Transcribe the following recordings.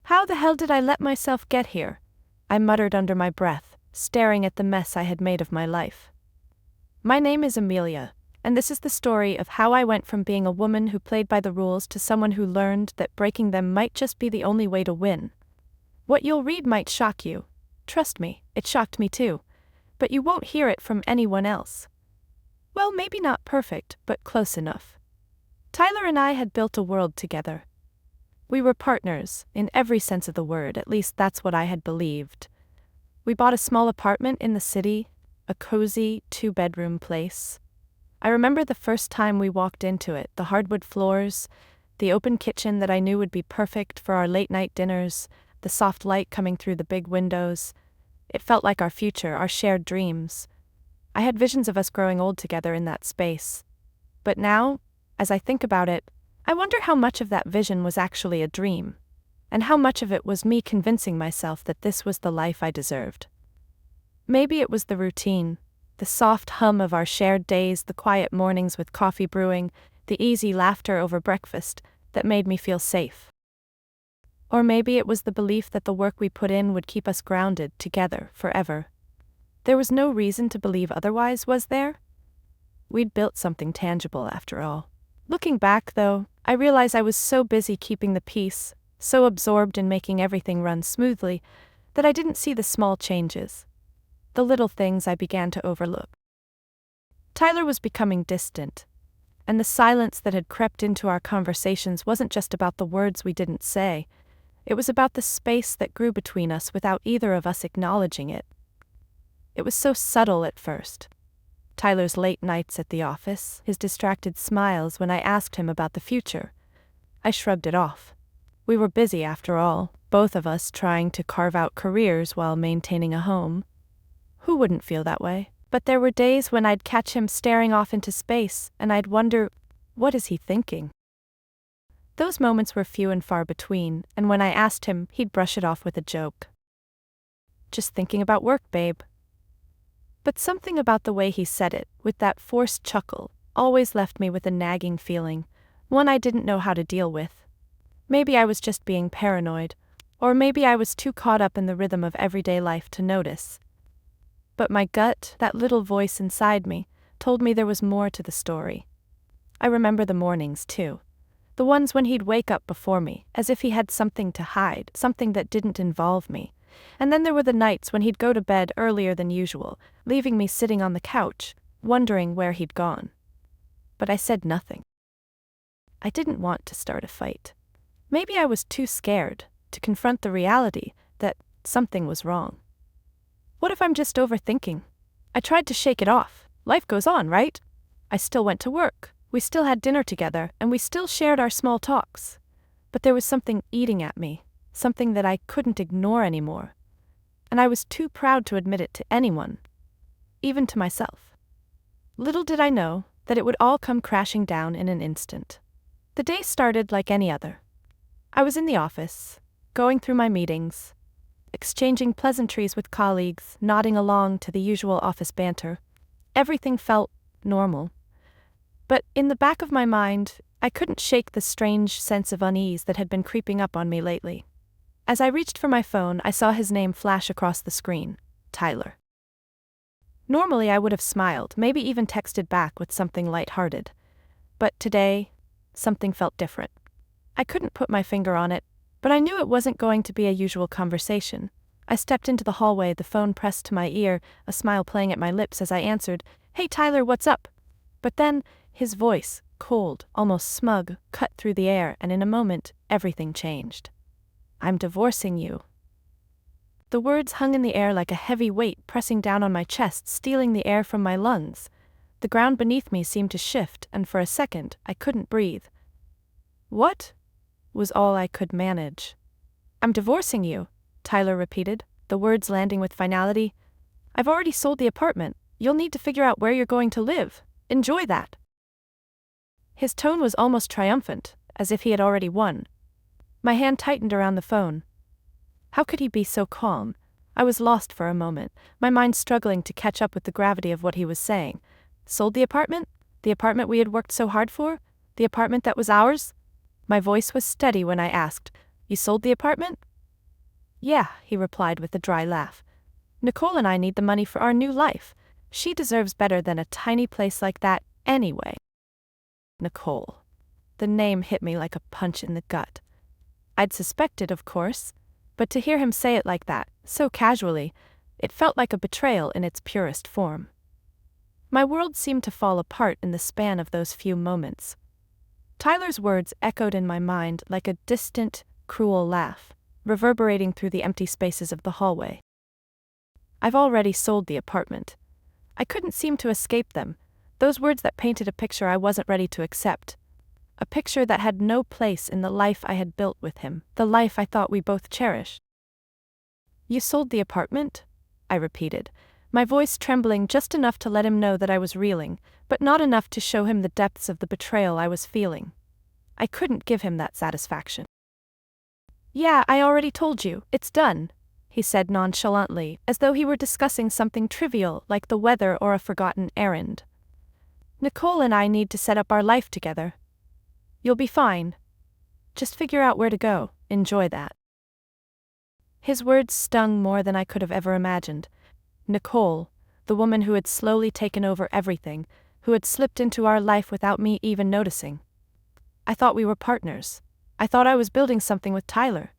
How the hell did I let myself get here? I muttered under my breath, staring at the mess I had made of my life. My name is Amelia, and this is the story of how I went from being a woman who played by the rules to someone who learned that breaking them might just be the only way to win. What you'll read might shock you. Trust me, it shocked me too. But you won't hear it from anyone else. Well, maybe not perfect, but close enough. Tyler and I had built a world together. We were partners, in every sense of the word, at least that's what I had believed. We bought a small apartment in the city, a cozy, 2-bedroom place. I remember the first time we walked into it, the hardwood floors, the open kitchen that I knew would be perfect for our late-night dinners, the soft light coming through the big windows. It felt like our future, our shared dreams. I had visions of us growing old together in that space. But now, as I think about it, I wonder how much of that vision was actually a dream, and how much of it was me convincing myself that this was the life I deserved. Maybe it was the routine, the soft hum of our shared days, the quiet mornings with coffee brewing, the easy laughter over breakfast that made me feel safe. Or maybe it was the belief that the work we put in would keep us grounded together forever. There was no reason to believe otherwise, was there? We'd built something tangible after all. Looking back, though, I realize I was so busy keeping the peace, so absorbed in making everything run smoothly, that I didn't see the small changes, the little things I began to overlook. Tyler was becoming distant, and the silence that had crept into our conversations wasn't just about the words we didn't say. It was about the space that grew between us without either of us acknowledging it. It was so subtle at first. Tyler's late nights at the office, his distracted smiles when I asked him about the future. I shrugged it off. We were busy after all, both of us trying to carve out careers while maintaining a home. Who wouldn't feel that way? But there were days when I'd catch him staring off into space, and I'd wonder, what is he thinking? Those moments were few and far between, and when I asked him, he'd brush it off with a joke. Just thinking about work, babe. But something about the way he said it, with that forced chuckle, always left me with a nagging feeling, one I didn't know how to deal with. Maybe I was just being paranoid, or maybe I was too caught up in the rhythm of everyday life to notice. But my gut, that little voice inside me, told me there was more to the story. I remember the mornings, too. The ones when he'd wake up before me, as if he had something to hide, something that didn't involve me. And then there were the nights when he'd go to bed earlier than usual, leaving me sitting on the couch, wondering where he'd gone. But I said nothing. I didn't want to start a fight. Maybe I was too scared to confront the reality that something was wrong. What if I'm just overthinking? I tried to shake it off. Life goes on, right? I still went to work. We still had dinner together, and we still shared our small talks. But there was something eating at me, something that I couldn't ignore anymore. And I was too proud to admit it to anyone, even to myself. Little did I know that it would all come crashing down in an instant. The day started like any other. I was in the office, going through my meetings, exchanging pleasantries with colleagues, nodding along to the usual office banter. Everything felt normal. But in the back of my mind, I couldn't shake the strange sense of unease that had been creeping up on me lately. As I reached for my phone, I saw his name flash across the screen, Tyler. Normally I would have smiled, maybe even texted back with something lighthearted. But today, something felt different. I couldn't put my finger on it, but I knew it wasn't going to be a usual conversation. I stepped into the hallway, the phone pressed to my ear, a smile playing at my lips as I answered, "Hey Tyler, what's up?" But then, his voice, cold, almost smug, cut through the air, and in a moment, everything changed. "I'm divorcing you." The words hung in the air like a heavy weight pressing down on my chest, stealing the air from my lungs. The ground beneath me seemed to shift, and for a second, I couldn't breathe. "What?" was all I could manage. "I'm divorcing you," Tyler repeated, the words landing with finality. "I've already sold the apartment. You'll need to figure out where you're going to live. Enjoy that." His tone was almost triumphant, as if he had already won. My hand tightened around the phone. How could he be so calm? I was lost for a moment, my mind struggling to catch up with the gravity of what he was saying. Sold the apartment? The apartment we had worked so hard for? The apartment that was ours? My voice was steady when I asked, "You sold the apartment?" Yeah, he replied with a dry laugh. Nicole and I need the money for our new life. She deserves better than a tiny place like that anyway. Nicole. The name hit me like a punch in the gut. I'd suspected, of course, but to hear him say it like that, so casually, it felt like a betrayal in its purest form. My world seemed to fall apart in the span of those few moments. Tyler's words echoed in my mind like a distant, cruel laugh, reverberating through the empty spaces of the hallway. I've already sold the apartment. I couldn't seem to escape them, those words that painted a picture I wasn't ready to accept. A picture that had no place in the life I had built with him, the life I thought we both cherished. You sold the apartment? I repeated, my voice trembling just enough to let him know that I was reeling, but not enough to show him the depths of the betrayal I was feeling. I couldn't give him that satisfaction. Yeah, I already told you, it's done, he said nonchalantly, as though he were discussing something trivial like the weather or a forgotten errand. Nicole and I need to set up our life together. You'll be fine. Just figure out where to go, enjoy that. His words stung more than I could have ever imagined. Nicole, the woman who had slowly taken over everything, who had slipped into our life without me even noticing. I thought we were partners. I thought I was building something with Tyler.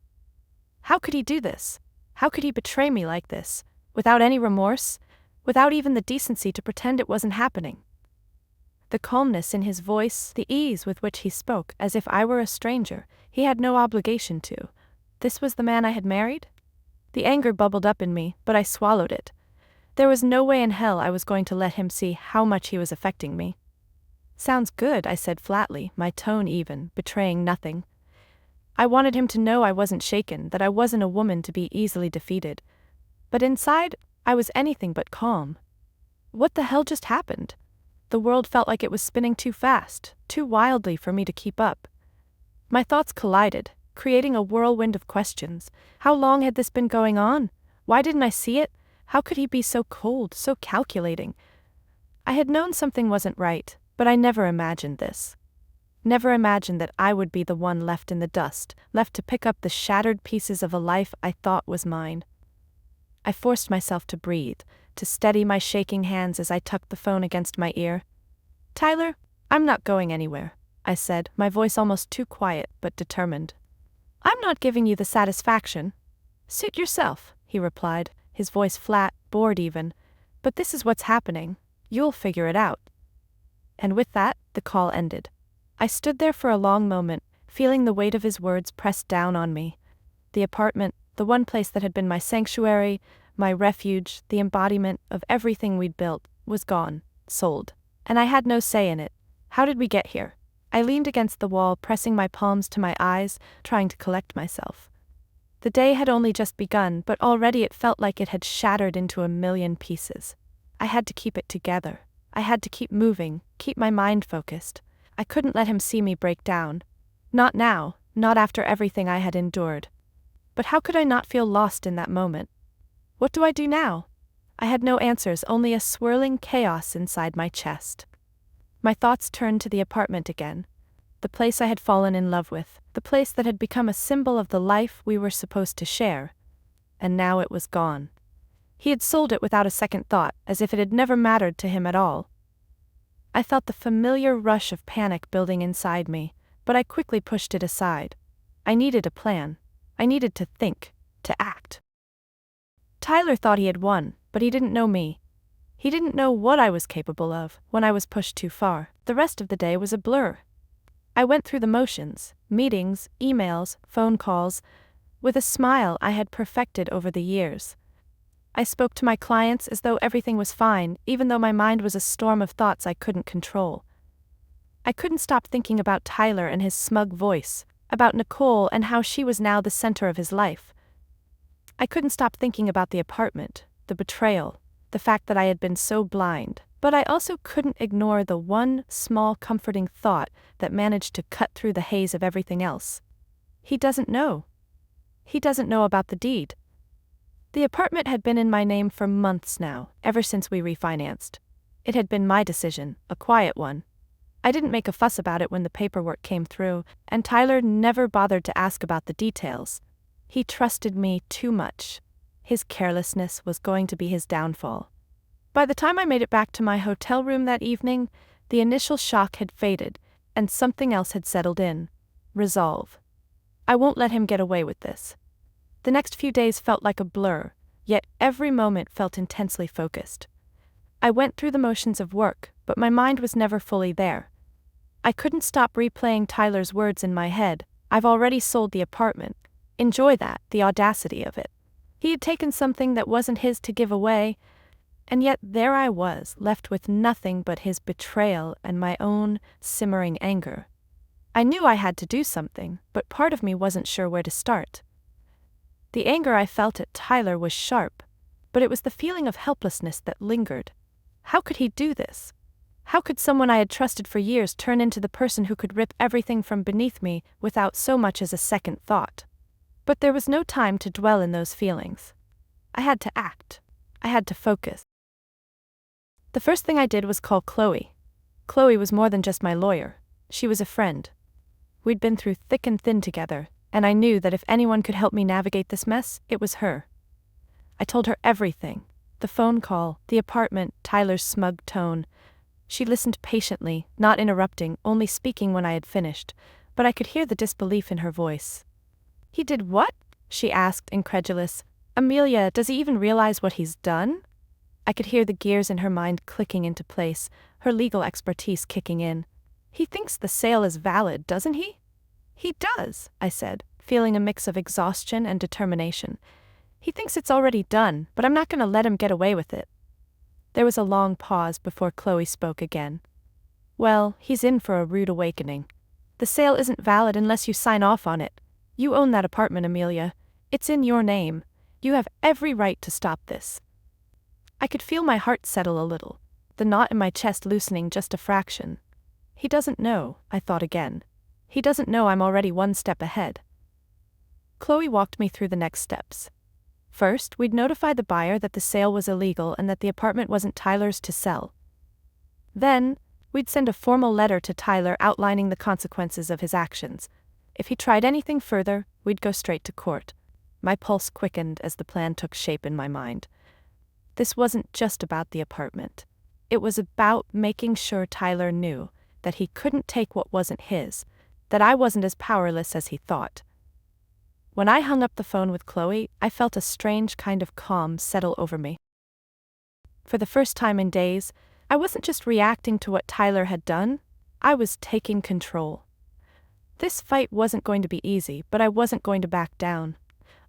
How could he do this? How could he betray me like this, without any remorse, without even the decency to pretend it wasn't happening? The calmness in his voice, the ease with which he spoke, as if I were a stranger, he had no obligation to. This was the man I had married? The anger bubbled up in me, but I swallowed it. There was no way in hell I was going to let him see how much he was affecting me. Sounds good, I said flatly, my tone even, betraying nothing. I wanted him to know I wasn't shaken, that I wasn't a woman to be easily defeated. But inside, I was anything but calm. What the hell just happened? The world felt like it was spinning too fast, too wildly for me to keep up. My thoughts collided, creating a whirlwind of questions. How long had this been going on? Why didn't I see it? How could he be so cold, so calculating? I had known something wasn't right, but I never imagined this. Never imagined that I would be the one left in the dust, left to pick up the shattered pieces of a life I thought was mine. I forced myself to breathe, to steady my shaking hands as I tucked the phone against my ear. Tyler, I'm not going anywhere, I said, my voice almost too quiet but determined. I'm not giving you the satisfaction. Suit yourself, he replied, his voice flat, bored even. But this is what's happening. You'll figure it out. And with that, the call ended. I stood there for a long moment, feeling the weight of his words pressed down on me. The apartment, the one place that had been my sanctuary, my refuge, the embodiment of everything we'd built, was gone, sold. And I had no say in it. How did we get here? I leaned against the wall, pressing my palms to my eyes, trying to collect myself. The day had only just begun, but already it felt like it had shattered into a million pieces. I had to keep it together. I had to keep moving, keep my mind focused. I couldn't let him see me break down. Not now, not after everything I had endured. But how could I not feel lost in that moment? What do I do now? I had no answers, only a swirling chaos inside my chest. My thoughts turned to the apartment again. The place I had fallen in love with, the place that had become a symbol of the life we were supposed to share. And now it was gone. He had sold it without a second thought, as if it had never mattered to him at all. I felt the familiar rush of panic building inside me, but I quickly pushed it aside. I needed a plan. I needed to think, to act. Tyler thought he had won, but he didn't know me. He didn't know what I was capable of when I was pushed too far. The rest of the day was a blur. I went through the motions, meetings, emails, phone calls, with a smile I had perfected over the years. I spoke to my clients as though everything was fine, even though my mind was a storm of thoughts I couldn't control. I couldn't stop thinking about Tyler and his smug voice, about Nicole and how she was now the center of his life. I couldn't stop thinking about the apartment, the betrayal, the fact that I had been so blind, but I also couldn't ignore the one small comforting thought that managed to cut through the haze of everything else. He doesn't know. He doesn't know about the deed. The apartment had been in my name for months now, ever since we refinanced. It had been my decision, a quiet one. I didn't make a fuss about it when the paperwork came through, and Tyler never bothered to ask about the details. He trusted me too much. His carelessness was going to be his downfall. By the time I made it back to my hotel room that evening, the initial shock had faded, and something else had settled in. Resolve. I won't let him get away with this. The next few days felt like a blur, yet every moment felt intensely focused. I went through the motions of work, but my mind was never fully there. I couldn't stop replaying Tyler's words in my head. I've already sold the apartment. Enjoy that, the audacity of it. He had taken something that wasn't his to give away, and yet there I was, left with nothing but his betrayal and my own simmering anger. I knew I had to do something, but part of me wasn't sure where to start. The anger I felt at Tyler was sharp, but it was the feeling of helplessness that lingered. How could he do this? How could someone I had trusted for years turn into the person who could rip everything from beneath me without so much as a second thought? But there was no time to dwell in those feelings. I had to act. I had to focus. The first thing I did was call Chloe. Chloe was more than just my lawyer. She was a friend. We'd been through thick and thin together, and I knew that if anyone could help me navigate this mess, it was her. I told her everything. The phone call, the apartment, Tyler's smug tone. She listened patiently, not interrupting, only speaking when I had finished, but I could hear the disbelief in her voice. "He did what?" she asked, incredulous. "Amelia, does he even realize what he's done?" I could hear the gears in her mind clicking into place, her legal expertise kicking in. "He thinks the sale is valid, doesn't he?" "He does," I said, feeling a mix of exhaustion and determination. "He thinks it's already done, but I'm not going to let him get away with it." There was a long pause before Chloe spoke again. "Well, he's in for a rude awakening. The sale isn't valid unless you sign off on it. You own that apartment, Amelia. It's in your name. You have every right to stop this." I could feel my heart settle a little, the knot in my chest loosening just a fraction. He doesn't know, I thought again. He doesn't know I'm already one step ahead. Chloe walked me through the next steps. First, we'd notify the buyer that the sale was illegal and that the apartment wasn't Tyler's to sell. Then, we'd send a formal letter to Tyler outlining the consequences of his actions. If he tried anything further, we'd go straight to court. My pulse quickened as the plan took shape in my mind. This wasn't just about the apartment. It was about making sure Tyler knew that he couldn't take what wasn't his, that I wasn't as powerless as he thought. When I hung up the phone with Chloe, I felt a strange kind of calm settle over me. For the first time in days, I wasn't just reacting to what Tyler had done, I was taking control. This fight wasn't going to be easy, but I wasn't going to back down.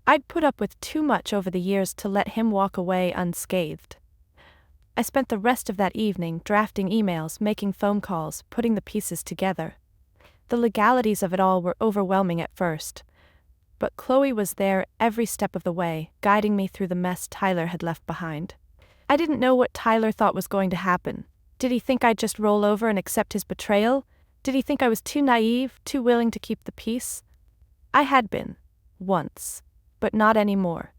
I'd put up with too much over the years to let him walk away unscathed. I spent the rest of that evening drafting emails, making phone calls, putting the pieces together. The legalities of it all were overwhelming at first, but Chloe was there every step of the way, guiding me through the mess Tyler had left behind. I didn't know what Tyler thought was going to happen. Did he think I'd just roll over and accept his betrayal? Did he think I was too naive, too willing to keep the peace? I had been, once, but not anymore.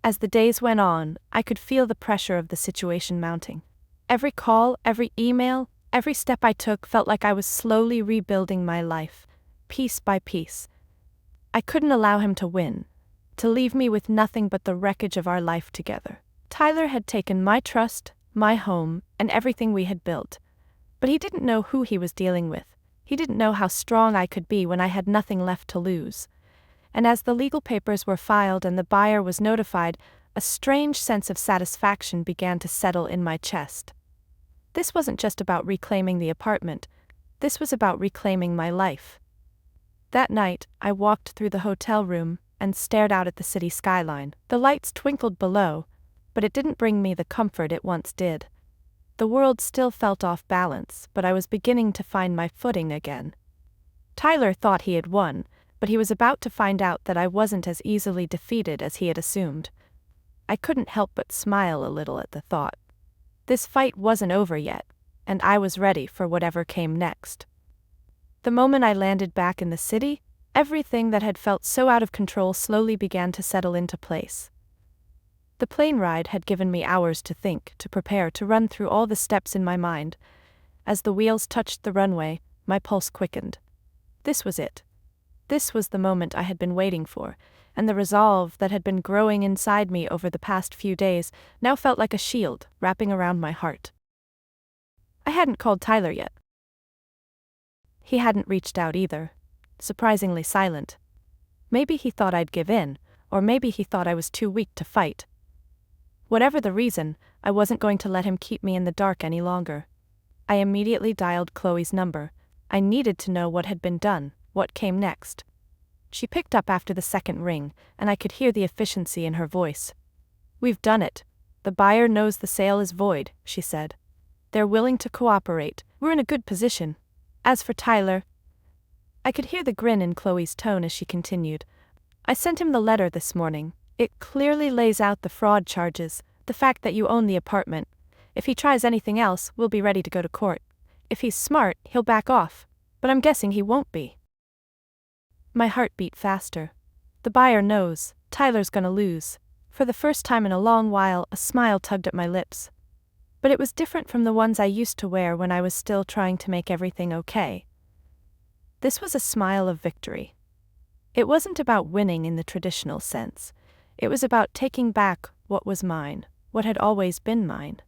As the days went on, I could feel the pressure of the situation mounting. Every call, every email, every step I took felt like I was slowly rebuilding my life, piece by piece. I couldn't allow him to win, to leave me with nothing but the wreckage of our life together. Tyler had taken my trust, my home, and everything we had built. But he didn't know who he was dealing with. He didn't know how strong I could be when I had nothing left to lose. And as the legal papers were filed and the buyer was notified, a strange sense of satisfaction began to settle in my chest. This wasn't just about reclaiming the apartment. This was about reclaiming my life. That night, I walked through the hotel room and stared out at the city skyline. The lights twinkled below, but it didn't bring me the comfort it once did. The world still felt off balance, but I was beginning to find my footing again. Tyler thought he had won, but he was about to find out that I wasn't as easily defeated as he had assumed. I couldn't help but smile a little at the thought. This fight wasn't over yet, and I was ready for whatever came next. The moment I landed back in the city, everything that had felt so out of control slowly began to settle into place. The plane ride had given me hours to think, to prepare, to run through all the steps in my mind. As the wheels touched the runway, my pulse quickened. This was it. This was the moment I had been waiting for, and the resolve that had been growing inside me over the past few days now felt like a shield wrapping around my heart. I hadn't called Tyler yet. He hadn't reached out either, surprisingly silent. Maybe he thought I'd give in, or maybe he thought I was too weak to fight. Whatever the reason, I wasn't going to let him keep me in the dark any longer. I immediately dialed Chloe's number. I needed to know what had been done, what came next. She picked up after the second ring, and I could hear the efficiency in her voice. "We've done it. The buyer knows the sale is void," she said. "They're willing to cooperate. We're in a good position. As for Tyler..." I could hear the grin in Chloe's tone as she continued. "I sent him the letter this morning. It clearly lays out the fraud charges, the fact that you own the apartment. If he tries anything else, we'll be ready to go to court. If he's smart, he'll back off, but I'm guessing he won't be." My heart beat faster. The buyer knows, Tyler's gonna lose. For the first time in a long while, a smile tugged at my lips. But it was different from the ones I used to wear when I was still trying to make everything okay. This was a smile of victory. It wasn't about winning in the traditional sense. It was about taking back what was mine, what had always been mine.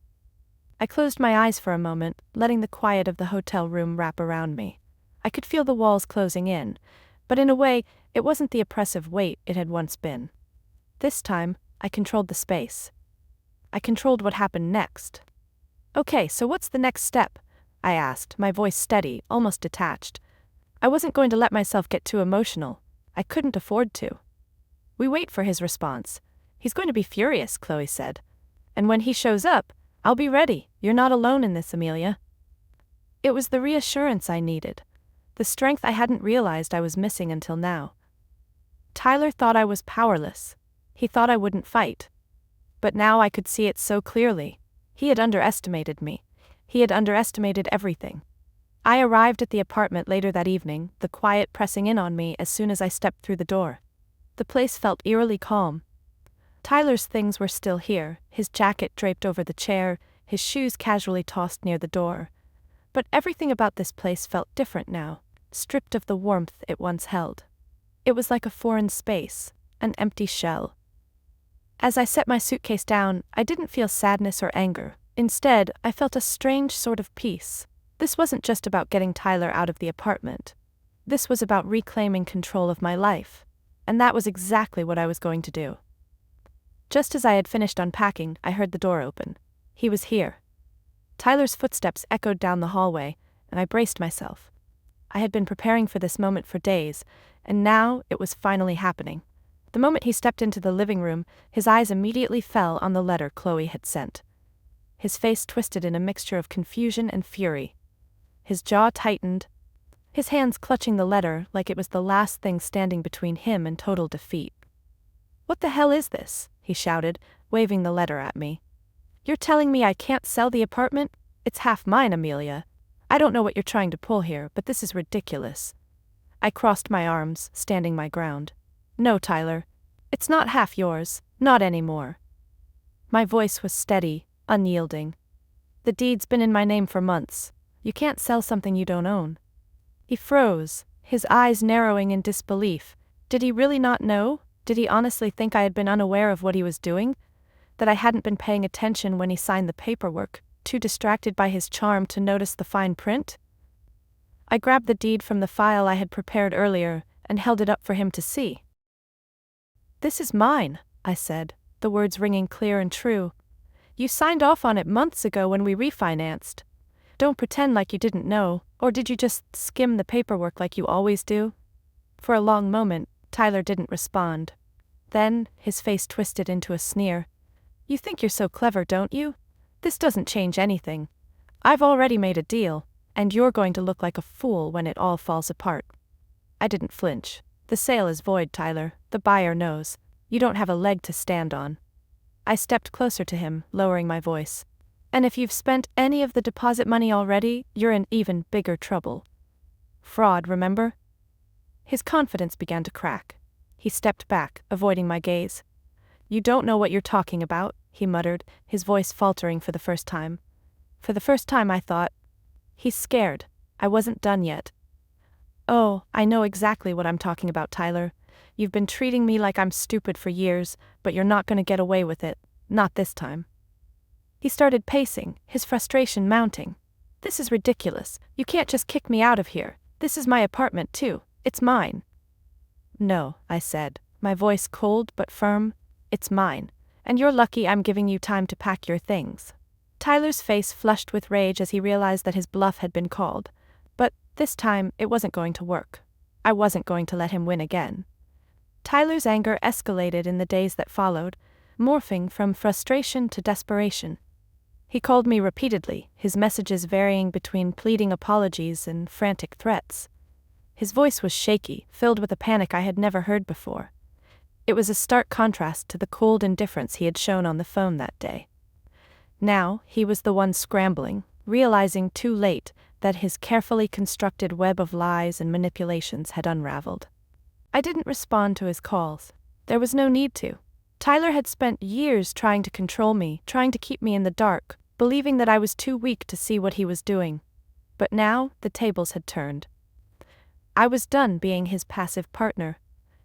I closed my eyes for a moment, letting the quiet of the hotel room wrap around me. I could feel the walls closing in, but in a way, it wasn't the oppressive weight it had once been. This time, I controlled the space. I controlled what happened next. "Okay, so what's the next step?" I asked, my voice steady, almost detached. I wasn't going to let myself get too emotional. I couldn't afford to. "We wait for his response. He's going to be furious," Chloe said. "And when he shows up, I'll be ready. You're not alone in this, Amelia." It was the reassurance I needed, the strength I hadn't realized I was missing until now. Tyler thought I was powerless. He thought I wouldn't fight. But now I could see it so clearly. He had underestimated me. He had underestimated everything. I arrived at the apartment later that evening, the quiet pressing in on me as soon as I stepped through the door. The place felt eerily calm. Tyler's things were still here, his jacket draped over the chair, his shoes casually tossed near the door. But everything about this place felt different now, stripped of the warmth it once held. It was like a foreign space, an empty shell. As I set my suitcase down, I didn't feel sadness or anger. Instead, I felt a strange sort of peace. This wasn't just about getting Tyler out of the apartment. This was about reclaiming control of my life. And that was exactly what I was going to do. Just as I had finished unpacking, I heard the door open. He was here. Tyler's footsteps echoed down the hallway, and I braced myself. I had been preparing for this moment for days, and now it was finally happening. The moment he stepped into the living room, his eyes immediately fell on the letter Chloe had sent. His face twisted in a mixture of confusion and fury. His jaw tightened, his hands clutching the letter like it was the last thing standing between him and total defeat. "What the hell is this?" he shouted, waving the letter at me. "You're telling me I can't sell the apartment? It's half mine, Amelia. I don't know what you're trying to pull here, but this is ridiculous." I crossed my arms, standing my ground. "No, Tyler. It's not half yours, not anymore." My voice was steady, unyielding. "The deed's been in my name for months. You can't sell something you don't own." He froze, his eyes narrowing in disbelief. Did he really not know? Did he honestly think I had been unaware of what he was doing? That I hadn't been paying attention when he signed the paperwork, too distracted by his charm to notice the fine print? I grabbed the deed from the file I had prepared earlier and held it up for him to see. "This is mine," I said, the words ringing clear and true. "You signed off on it months ago when we refinanced. Don't pretend like you didn't know, or did you just skim the paperwork like you always do?" For a long moment, Tyler didn't respond. Then, his face twisted into a sneer. "You think you're so clever, don't you? This doesn't change anything. I've already made a deal, and you're going to look like a fool when it all falls apart." I didn't flinch. "The sale is void, Tyler. The buyer knows. You don't have a leg to stand on." I stepped closer to him, lowering my voice. "And if you've spent any of the deposit money already, you're in even bigger trouble. Fraud, remember?" His confidence began to crack. He stepped back, avoiding my gaze. "You don't know what you're talking about," he muttered, his voice faltering for the first time. For the first time I thought, he's scared. I wasn't done yet. "Oh, I know exactly what I'm talking about, Tyler. You've been treating me like I'm stupid for years, but you're not going to get away with it. Not this time. He started pacing, his frustration mounting. This is ridiculous. You can't just kick me out of here. This is my apartment too. It's mine. No, I said, my voice cold but firm. It's mine. And you're lucky I'm giving you time to pack your things. Tyler's face flushed with rage as he realized that his bluff had been called. But this time, it wasn't going to work. I wasn't going to let him win again. Tyler's anger escalated in the days that followed, morphing from frustration to desperation. He called me repeatedly, his messages varying between pleading apologies and frantic threats. His voice was shaky, filled with a panic I had never heard before. It was a stark contrast to the cold indifference he had shown on the phone that day. Now, he was the one scrambling, realizing too late that his carefully constructed web of lies and manipulations had unraveled. I didn't respond to his calls. There was no need to. Tyler had spent years trying to control me, trying to keep me in the dark, believing that I was too weak to see what he was doing. But now, the tables had turned. I was done being his passive partner.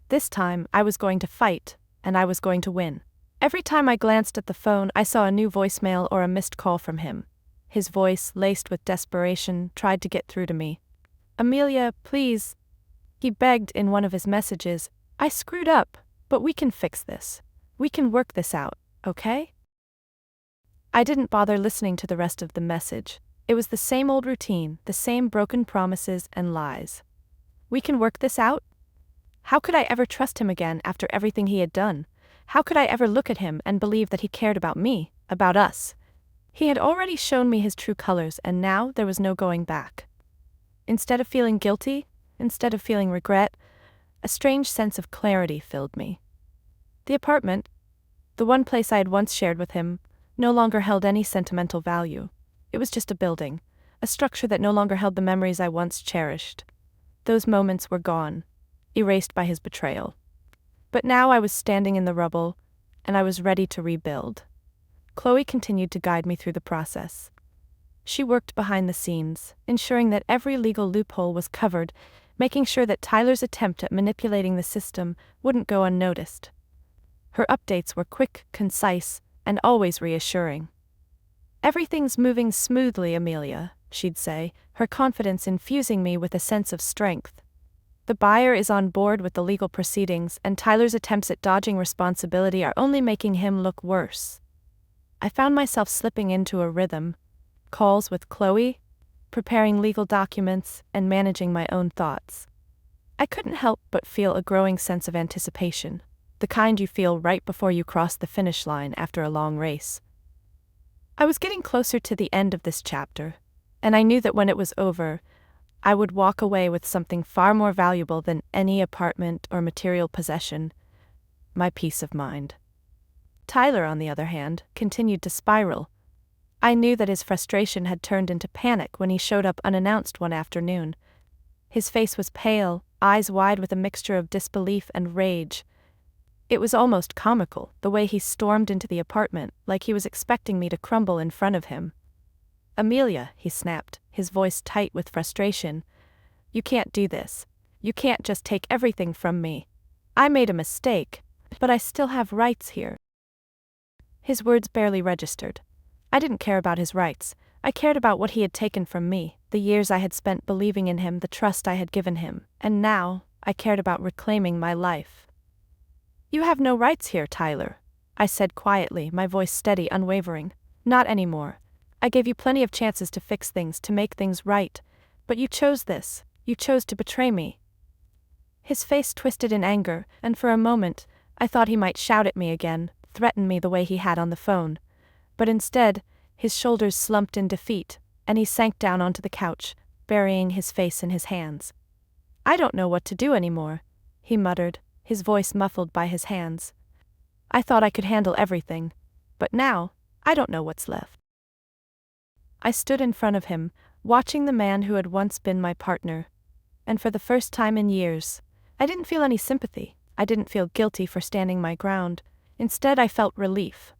This time, I was going to fight, and I was going to win. Every time I glanced at the phone, I saw a new voicemail or a missed call from him. His voice, laced with desperation, tried to get through to me. "Amelia, please," he begged in one of his messages. "I screwed up, but we can fix this. We can work this out, okay?" I didn't bother listening to the rest of the message. It was the same old routine, the same broken promises and lies. We can work this out? How could I ever trust him again after everything he had done? How could I ever look at him and believe that he cared about me, about us? He had already shown me his true colors, and now there was no going back. Instead of feeling guilty, instead of feeling regret, a strange sense of clarity filled me. The apartment, the one place I had once shared with him, no longer held any sentimental value. It was just a building, a structure that no longer held the memories I once cherished. Those moments were gone, erased by his betrayal. But now I was standing in the rubble, and I was ready to rebuild. Chloe continued to guide me through the process. She worked behind the scenes, ensuring that every legal loophole was covered, making sure that Tyler's attempt at manipulating the system wouldn't go unnoticed. Her updates were quick, concise, and always reassuring. "Everything's moving smoothly, Amelia," she'd say, her confidence infusing me with a sense of strength. "The buyer is on board with the legal proceedings, and Tyler's attempts at dodging responsibility are only making him look worse." I found myself slipping into a rhythm, calls with Chloe, preparing legal documents, and managing my own thoughts. I couldn't help but feel a growing sense of anticipation, the kind you feel right before you cross the finish line after a long race. I was getting closer to the end of this chapter, and I knew that when it was over, I would walk away with something far more valuable than any apartment or material possession: my peace of mind. Tyler, on the other hand, continued to spiral. I knew that his frustration had turned into panic when he showed up unannounced one afternoon. His face was pale, eyes wide with a mixture of disbelief and rage. It was almost comical, the way he stormed into the apartment, like he was expecting me to crumble in front of him. "Amelia," he snapped, his voice tight with frustration, "you can't do this. You can't just take everything from me. I made a mistake, but I still have rights here." His words barely registered. I didn't care about his rights. I cared about what he had taken from me, the years I had spent believing in him, the trust I had given him, and now I cared about reclaiming my life. "You have no rights here, Tyler," I said quietly, my voice steady, unwavering. "Not anymore. I gave you plenty of chances to fix things, to make things right, but you chose this. You chose to betray me." His face twisted in anger, and for a moment, I thought he might shout at me again, threaten me the way he had on the phone. But instead, his shoulders slumped in defeat, and he sank down onto the couch, burying his face in his hands. "I don't know what to do anymore," he muttered, his voice muffled by his hands. "I thought I could handle everything, but now, I don't know what's left." I stood in front of him, watching the man who had once been my partner, and for the first time in years, I didn't feel any sympathy. I didn't feel guilty for standing my ground. Instead, I felt relief.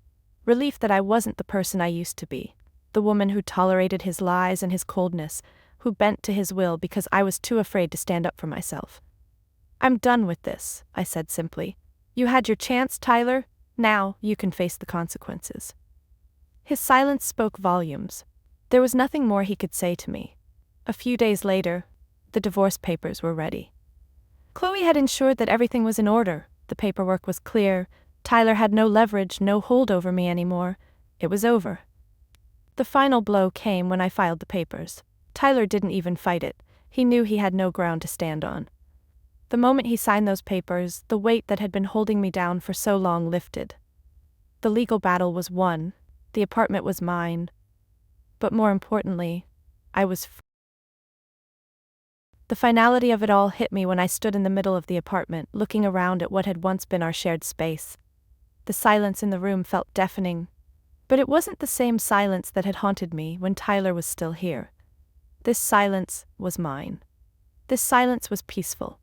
Relief that I wasn't the person I used to be, the woman who tolerated his lies and his coldness, who bent to his will because I was too afraid to stand up for myself. "I'm done with this," I said simply. "You had your chance, Tyler. Now you can face the consequences." His silence spoke volumes. There was nothing more he could say to me. A few days later, the divorce papers were ready. Chloe had ensured that everything was in order. The paperwork was clear. Tyler had no leverage, no hold over me anymore. It was over. The final blow came when I filed the papers. Tyler didn't even fight it. He knew he had no ground to stand on. The moment he signed those papers, the weight that had been holding me down for so long lifted. The legal battle was won. The apartment was mine. But more importantly, I was free. The finality of it all hit me when I stood in the middle of the apartment, looking around at what had once been our shared space. The silence in the room felt deafening. But it wasn't the same silence that had haunted me when Tyler was still here. This silence was mine. This silence was peaceful.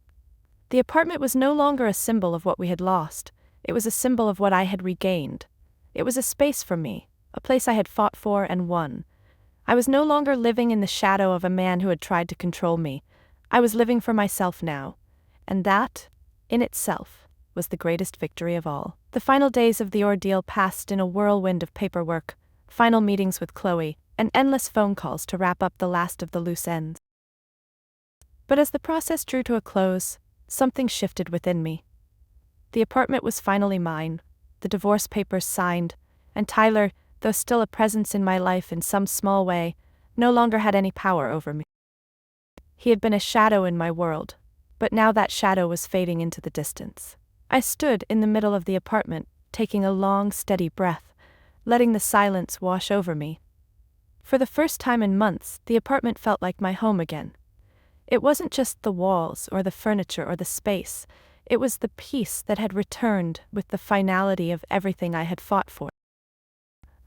The apartment was no longer a symbol of what we had lost. It was a symbol of what I had regained. It was a space for me, a place I had fought for and won. I was no longer living in the shadow of a man who had tried to control me. I was living for myself now. And that, in itself, was the greatest victory of all. The final days of the ordeal passed in a whirlwind of paperwork, final meetings with Chloe, and endless phone calls to wrap up the last of the loose ends. But as the process drew to a close, something shifted within me. The apartment was finally mine, the divorce papers signed, and Tyler, though still a presence in my life in some small way, no longer had any power over me. He had been a shadow in my world, but now that shadow was fading into the distance. I stood in the middle of the apartment, taking a long, steady breath, letting the silence wash over me. For the first time in months, the apartment felt like my home again. It wasn't just the walls or the furniture or the space, it was the peace that had returned with the finality of everything I had fought for.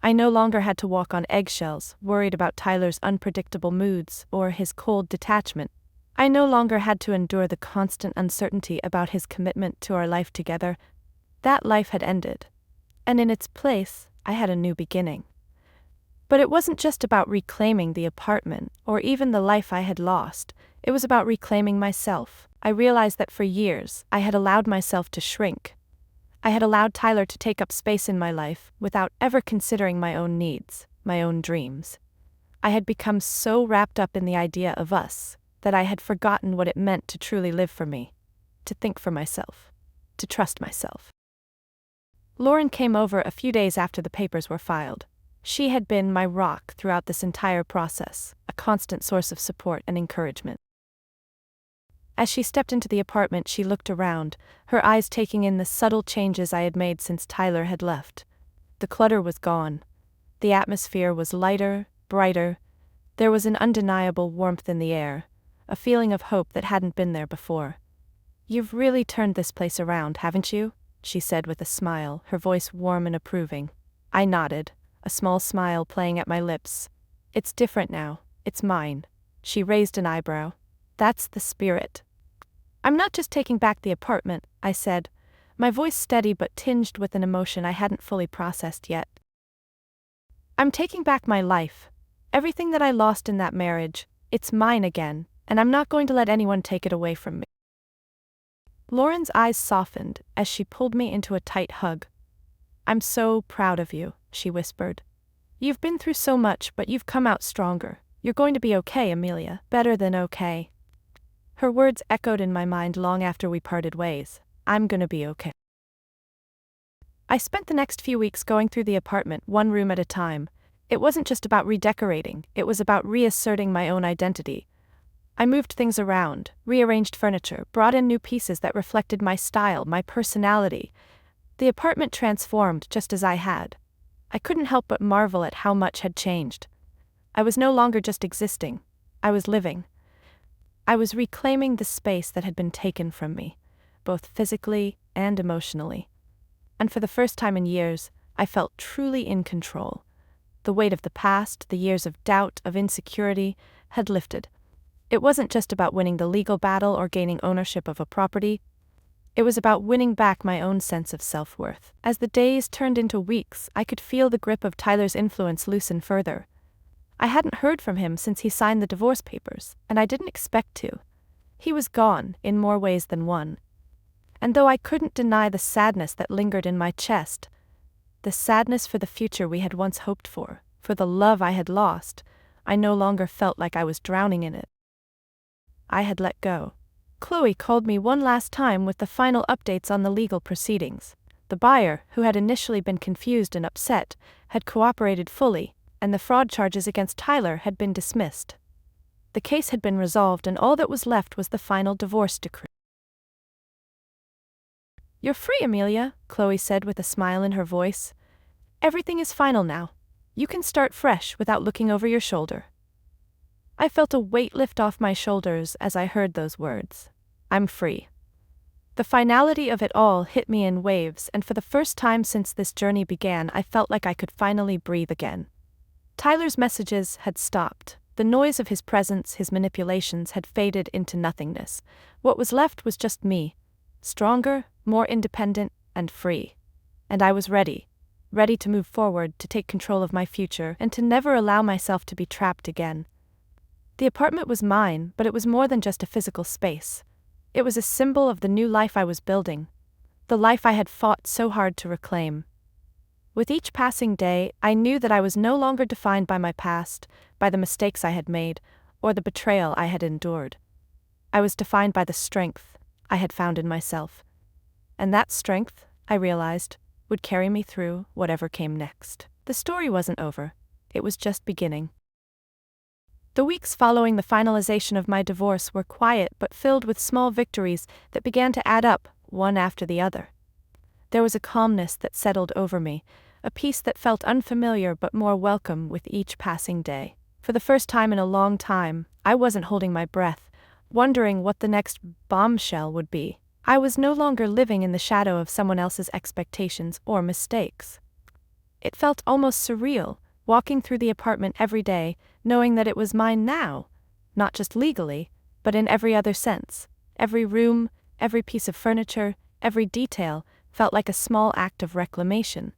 I no longer had to walk on eggshells, worried about Tyler's unpredictable moods or his cold detachment. I no longer had to endure the constant uncertainty about his commitment to our life together. That life had ended, and in its place, I had a new beginning. But it wasn't just about reclaiming the apartment or even the life I had lost. It was about reclaiming myself. I realized that for years, I had allowed myself to shrink. I had allowed Tyler to take up space in my life without ever considering my own needs, my own dreams. I had become so wrapped up in the idea of us that I had forgotten what it meant to truly live for me, to think for myself, to trust myself. Lauren came over a few days after the papers were filed. She had been my rock throughout this entire process, a constant source of support and encouragement. As she stepped into the apartment, she looked around, her eyes taking in the subtle changes I had made since Tyler had left. The clutter was gone. The atmosphere was lighter, brighter. There was an undeniable warmth in the air, a feeling of hope that hadn't been there before. "You've really turned this place around, haven't you?" she said with a smile, her voice warm and approving. I nodded, a small smile playing at my lips. "It's different now. It's mine." She raised an eyebrow. "That's the spirit." "I'm not just taking back the apartment," I said, my voice steady but tinged with an emotion I hadn't fully processed yet. "I'm taking back my life. Everything that I lost in that marriage, it's mine again, and I'm not going to let anyone take it away from me." Lauren's eyes softened as she pulled me into a tight hug. "I'm so proud of you," she whispered. "You've been through so much, but you've come out stronger. You're going to be okay, Amelia. Better than okay." Her words echoed in my mind long after we parted ways. I'm gonna be okay. I spent the next few weeks going through the apartment one room at a time. It wasn't just about redecorating, it was about reasserting my own identity. I moved things around, rearranged furniture, brought in new pieces that reflected my style, my personality. The apartment transformed just as I had. I couldn't help but marvel at how much had changed. I was no longer just existing. I was living. I was reclaiming the space that had been taken from me, both physically and emotionally. And for the first time in years, I felt truly in control. The weight of the past, the years of doubt, of insecurity, had lifted. It wasn't just about winning the legal battle or gaining ownership of a property. It was about winning back my own sense of self-worth. As the days turned into weeks, I could feel the grip of Tyler's influence loosen further. I hadn't heard from him since he signed the divorce papers, and I didn't expect to. He was gone, in more ways than one. And though I couldn't deny the sadness that lingered in my chest, the sadness for the future we had once hoped for the love I had lost, I no longer felt like I was drowning in it. I had let go. Chloe called me one last time with the final updates on the legal proceedings. The buyer, who had initially been confused and upset, had cooperated fully, and the fraud charges against Tyler had been dismissed. The case had been resolved, and all that was left was the final divorce decree. "You're free, Amelia," Chloe said with a smile in her voice. "Everything is final now. You can start fresh without looking over your shoulder." I felt a weight lift off my shoulders as I heard those words. I'm free. The finality of it all hit me in waves, and for the first time since this journey began, I felt like I could finally breathe again. Tyler's messages had stopped. The noise of his presence, his manipulations, had faded into nothingness. What was left was just me, stronger, more independent, and free. And I was ready to move forward, to take control of my future, and to never allow myself to be trapped again. The apartment was mine, but it was more than just a physical space. It was a symbol of the new life I was building, the life I had fought so hard to reclaim. With each passing day, I knew that I was no longer defined by my past, by the mistakes I had made, or the betrayal I had endured. I was defined by the strength I had found in myself. And that strength, I realized, would carry me through whatever came next. The story wasn't over. It was just beginning. The weeks following the finalization of my divorce were quiet but filled with small victories that began to add up, one after the other. There was a calmness that settled over me, a peace that felt unfamiliar but more welcome with each passing day. For the first time in a long time, I wasn't holding my breath, wondering what the next bombshell would be. I was no longer living in the shadow of someone else's expectations or mistakes. It felt almost surreal, walking through the apartment every day, knowing that it was mine now, not just legally, but in every other sense. Every room, every piece of furniture, every detail felt like a small act of reclamation.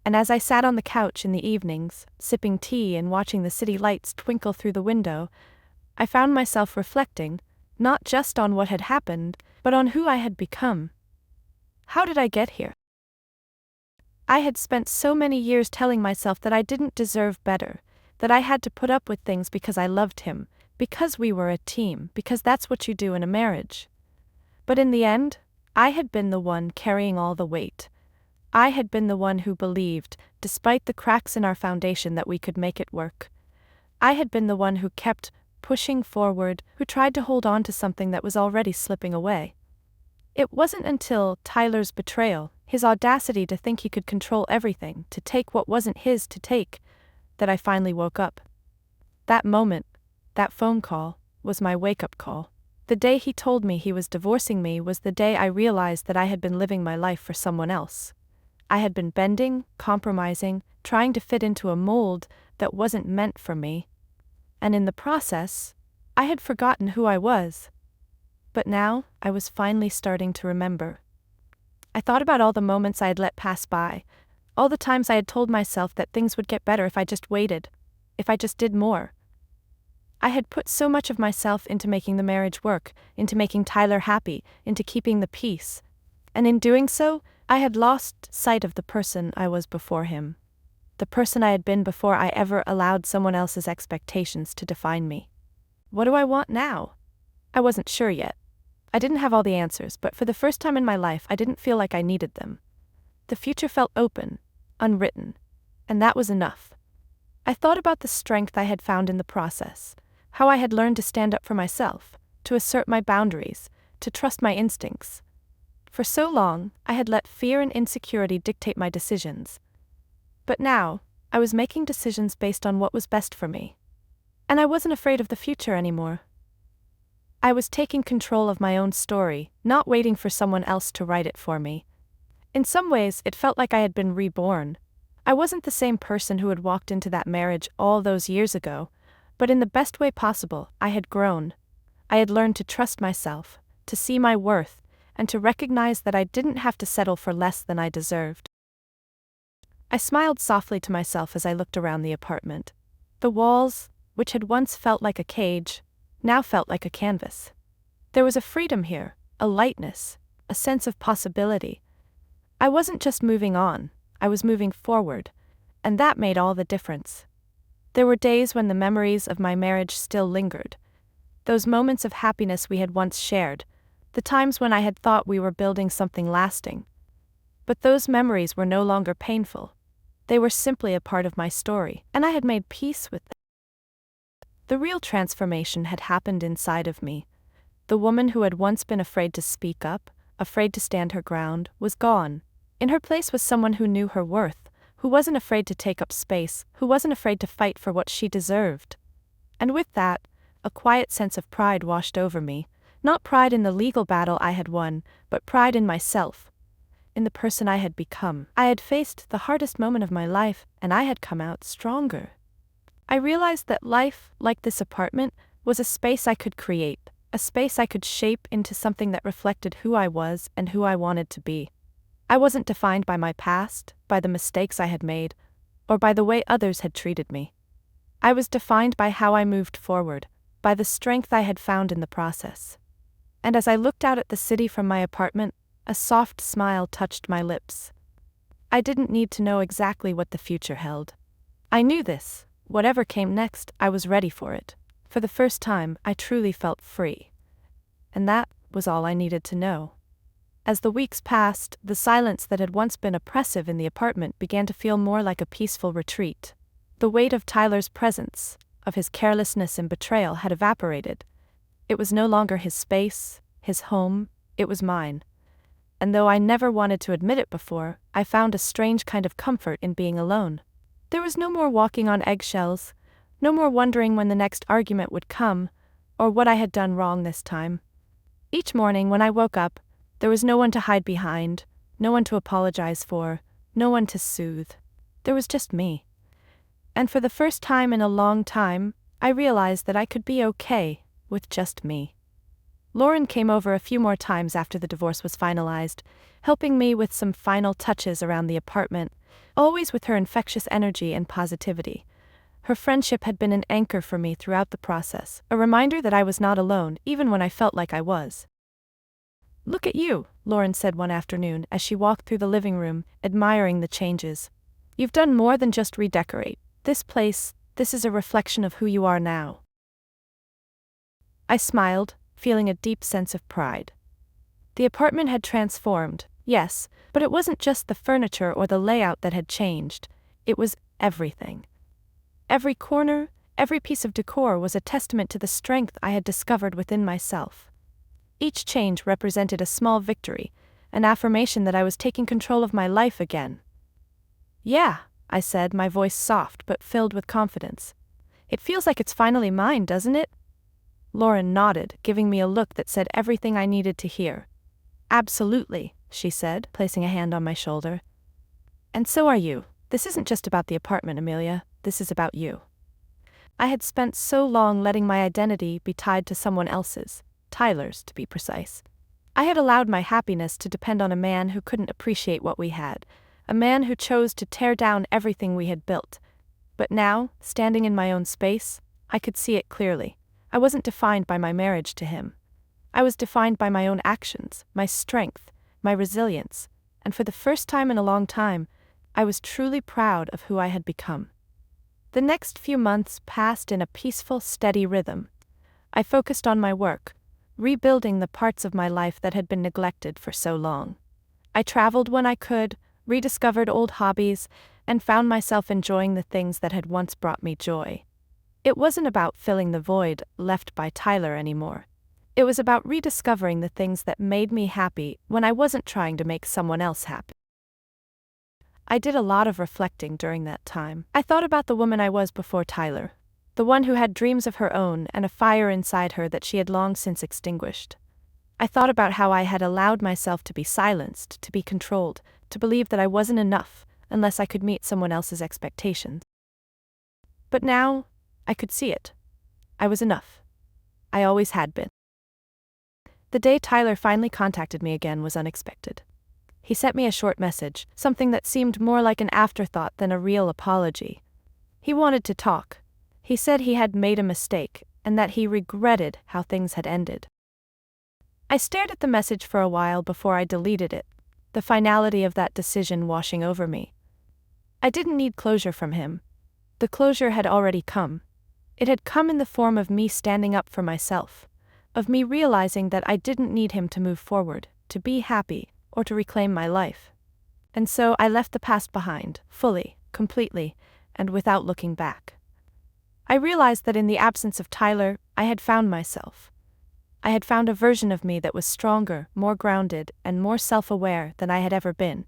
And as I sat on the couch in the evenings, sipping tea and watching the city lights twinkle through the window, I found myself reflecting, not just on what had happened, but on who I had become. How did I get here? I had spent so many years telling myself that I didn't deserve better, that I had to put up with things because I loved him, because we were a team, because that's what you do in a marriage. But in the end, I had been the one carrying all the weight. I had been the one who believed, despite the cracks in our foundation, that we could make it work. I had been the one who kept pushing forward, who tried to hold on to something that was already slipping away. It wasn't until Tyler's betrayal, his audacity to think he could control everything, to take what wasn't his to take, that I finally woke up. That moment, that phone call, was my wake-up call. The day he told me he was divorcing me was the day I realized that I had been living my life for someone else. I had been bending, compromising, trying to fit into a mold that wasn't meant for me. And in the process, I had forgotten who I was. But now, I was finally starting to remember. I thought about all the moments I had let pass by, all the times I had told myself that things would get better if I just waited, if I just did more. I had put so much of myself into making the marriage work, into making Tyler happy, into keeping the peace. And in doing so, I had lost sight of the person I was before him. The person I had been before I ever allowed someone else's expectations to define me. What do I want now? I wasn't sure yet. I didn't have all the answers, but for the first time in my life, I didn't feel like I needed them. The future felt open, unwritten, and that was enough. I thought about the strength I had found in the process, how I had learned to stand up for myself, to assert my boundaries, to trust my instincts. For so long, I had let fear and insecurity dictate my decisions. But now, I was making decisions based on what was best for me. And I wasn't afraid of the future anymore. I was taking control of my own story, not waiting for someone else to write it for me. In some ways, it felt like I had been reborn. I wasn't the same person who had walked into that marriage all those years ago, but in the best way possible, I had grown. I had learned to trust myself, to see my worth, and to recognize that I didn't have to settle for less than I deserved. I smiled softly to myself as I looked around the apartment. The walls, which had once felt like a cage, now felt like a canvas. There was a freedom here, a lightness, a sense of possibility. I wasn't just moving on, I was moving forward, and that made all the difference. There were days when the memories of my marriage still lingered. Those moments of happiness we had once shared, the times when I had thought we were building something lasting. But those memories were no longer painful. They were simply a part of my story, and I had made peace with them. The real transformation had happened inside of me. The woman who had once been afraid to speak up, afraid to stand her ground, was gone. In her place was someone who knew her worth, who wasn't afraid to take up space, who wasn't afraid to fight for what she deserved. And with that, a quiet sense of pride washed over me, not pride in the legal battle I had won, but pride in myself, in the person I had become. I had faced the hardest moment of my life, and I had come out stronger. I realized that life, like this apartment, was a space I could create, a space I could shape into something that reflected who I was and who I wanted to be. I wasn't defined by my past, by the mistakes I had made, or by the way others had treated me. I was defined by how I moved forward, by the strength I had found in the process. And as I looked out at the city from my apartment, a soft smile touched my lips. I didn't need to know exactly what the future held. I knew this. Whatever came next, I was ready for it. For the first time, I truly felt free. And that was all I needed to know. As the weeks passed, the silence that had once been oppressive in the apartment began to feel more like a peaceful retreat. The weight of Tyler's presence, of his carelessness and betrayal, had evaporated. It was no longer his space, his home, it was mine. And though I never wanted to admit it before, I found a strange kind of comfort in being alone. There was no more walking on eggshells, no more wondering when the next argument would come, or what I had done wrong this time. Each morning when I woke up, there was no one to hide behind, no one to apologize for, no one to soothe. There was just me. And for the first time in a long time, I realized that I could be okay with just me. Lauren came over a few more times after the divorce was finalized, helping me with some final touches around the apartment, always with her infectious energy and positivity. Her friendship had been an anchor for me throughout the process, a reminder that I was not alone, even when I felt like I was. "Look at you," Lauren said one afternoon as she walked through the living room, admiring the changes. "You've done more than just redecorate. This is a reflection of who you are now." I smiled, feeling a deep sense of pride. The apartment had transformed, yes, but it wasn't just the furniture or the layout that had changed. It was everything. Every corner, every piece of decor was a testament to the strength I had discovered within myself. Each change represented a small victory, an affirmation that I was taking control of my life again. "Yeah," I said, my voice soft but filled with confidence. "It feels like it's finally mine, doesn't it?" Lauren nodded, giving me a look that said everything I needed to hear. "Absolutely," she said, placing a hand on my shoulder. "And so are you. This isn't just about the apartment, Amelia. This is about you." I had spent so long letting my identity be tied to someone else's, Tyler's to be precise. I had allowed my happiness to depend on a man who couldn't appreciate what we had, a man who chose to tear down everything we had built. But now, standing in my own space, I could see it clearly. I wasn't defined by my marriage to him. I was defined by my own actions, my strength, my resilience, and for the first time in a long time, I was truly proud of who I had become. The next few months passed in a peaceful, steady rhythm. I focused on my work, rebuilding the parts of my life that had been neglected for so long. I traveled when I could, rediscovered old hobbies, and found myself enjoying the things that had once brought me joy. It wasn't about filling the void left by Tyler anymore. It was about rediscovering the things that made me happy when I wasn't trying to make someone else happy. I did a lot of reflecting during that time. I thought about the woman I was before Tyler, the one who had dreams of her own and a fire inside her that she had long since extinguished. I thought about how I had allowed myself to be silenced, to be controlled, to believe that I wasn't enough unless I could meet someone else's expectations. But now, I could see it. I was enough. I always had been. The day Tyler finally contacted me again was unexpected. He sent me a short message, something that seemed more like an afterthought than a real apology. He wanted to talk. He said he had made a mistake, and that he regretted how things had ended. I stared at the message for a while before I deleted it, the finality of that decision washing over me. I didn't need closure from him. The closure had already come. It had come in the form of me standing up for myself, of me realizing that I didn't need him to move forward, to be happy, or to reclaim my life. And so I left the past behind, fully, completely, and without looking back. I realized that in the absence of Tyler, I had found myself. I had found a version of me that was stronger, more grounded, and more self-aware than I had ever been.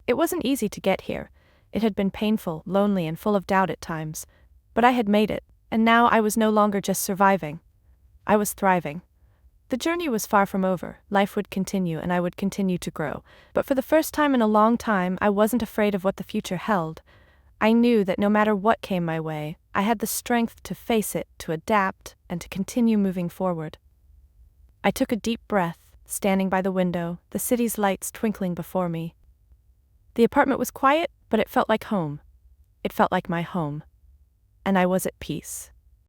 It wasn't easy to get here. It had been painful, lonely, and full of doubt at times. But I had made it, and now I was no longer just surviving. I was thriving. The journey was far from over, life would continue and I would continue to grow, but for the first time in a long time I wasn't afraid of what the future held. I knew that no matter what came my way, I had the strength to face it, to adapt, and to continue moving forward. I took a deep breath, standing by the window, the city's lights twinkling before me. The apartment was quiet, but it felt like home. It felt like my home. And I was at peace.